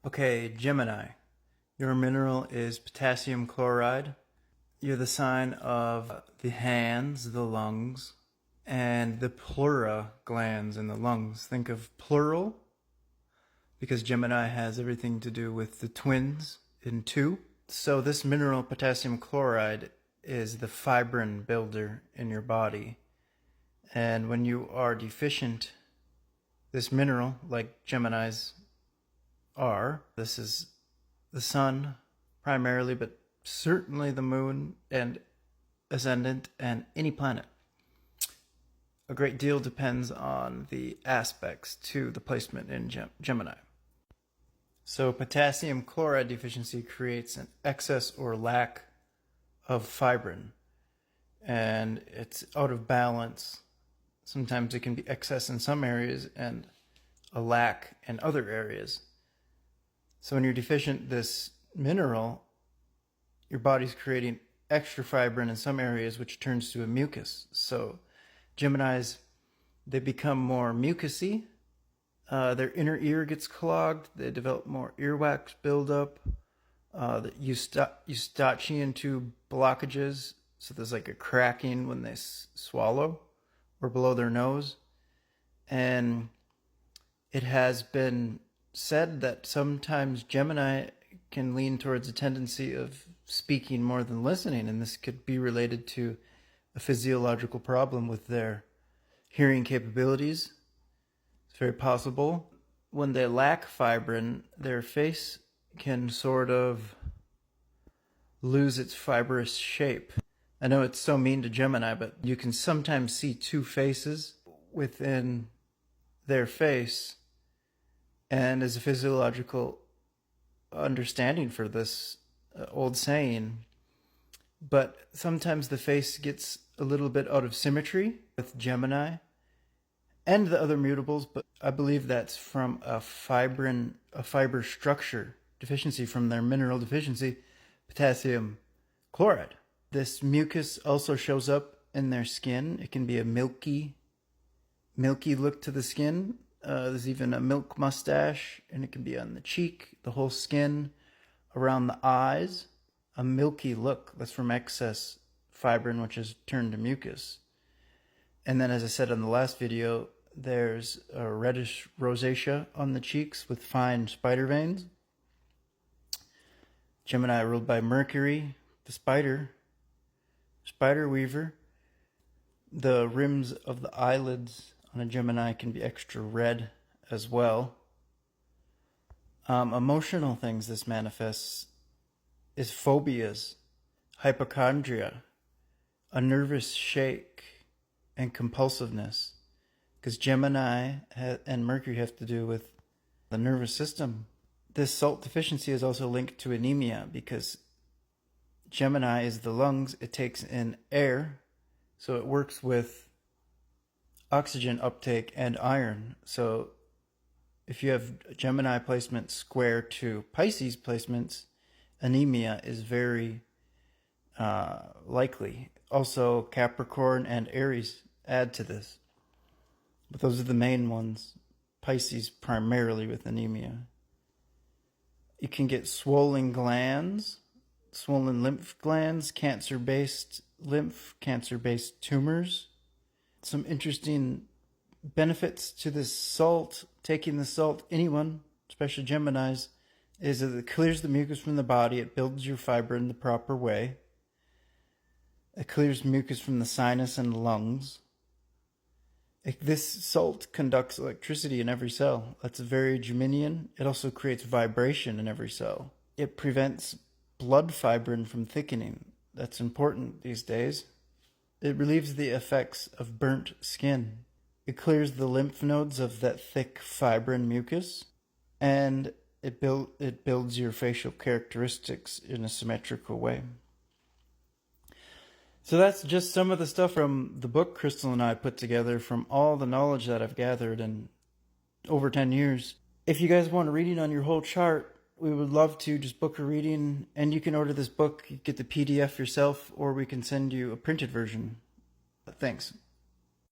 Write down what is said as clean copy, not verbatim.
Okay, Gemini. Your mineral is potassium chloride. You're the sign of the hands, the lungs, and the pleura glands in the lungs. Think of plural, because Gemini has everything to do with the twins in two. So this mineral, potassium chloride, is the fibrin builder in your body. And when you are deficient, this mineral, like Geminis are, this is the sun primarily, but certainly the moon and ascendant and any planet. A great deal depends on the aspects to the placement in Gemini. So potassium chloride deficiency creates an excess or lack of fibrin, and it's out of balance. Sometimes it can be excess in some areas and a lack in other areas. So when you're deficient this mineral, your body's creating extra fibrin in some areas, which turns to a mucus. So Geminis, they become more mucousy. Their inner ear gets clogged. They develop more earwax buildup. Eustachian tube blockages. So there's like a cracking when they swallow or below their nose. And it has been said that sometimes Gemini can lean towards a tendency of speaking more than listening, and this could be related to a physiological problem with their hearing capabilities. It's very possible. When they lack fibrin, their face can sort of lose its fibrous shape. I know it's so mean to Gemini, but you can sometimes see two faces within their face. And as a physiological understanding for this old saying, but sometimes the face gets a little bit out of symmetry with Gemini and the other mutables, but I believe that's from a fiber structure deficiency, from their mineral deficiency, potassium chloride. This mucus also shows up in their skin. It can be a milky look to the skin. There's even a milk mustache, and it can be on the cheek, the whole skin, around the eyes. A milky look. That's from excess fibrin, which is turned to mucus. And then, as I said in the last video, there's a reddish rosacea on the cheeks with fine spider veins. Gemini ruled by Mercury, the spider weaver. The rims of the eyelids on a Gemini can be extra red as well. Emotional things this manifests is phobias, hypochondria, a nervous shake, and compulsiveness. Because Gemini and Mercury have to do with the nervous system. This salt deficiency is also linked to anemia, because Gemini is the lungs. It takes in air, so it works with oxygen uptake and iron. So if you have Gemini placement square to Pisces placements, anemia is very likely. Also, Capricorn and Aries add to this. But those are the main ones. Pisces primarily with anemia. You can get swollen glands, swollen lymph glands, cancer-based lymph, cancer-based tumors. Some interesting benefits to this salt, taking the salt, anyone, especially Geminis, is that it clears the mucus from the body. It builds your fibrin the proper way. It clears mucus from the sinus and lungs. This salt conducts electricity in every cell. That's very Geminian. It also creates vibration in every cell. It prevents blood fibrin from thickening. That's important these days. It relieves the effects of burnt skin. It clears the lymph nodes of that thick fibrin mucus, and it builds your facial characteristics in a symmetrical way. So that's just some of the stuff from the book Crystal and I put together from all the knowledge that I've gathered in over 10 years. If you guys want a reading on your whole chart, we would love to just book a reading, and you can order this book, you get the PDF yourself, or we can send you a printed version. Thanks.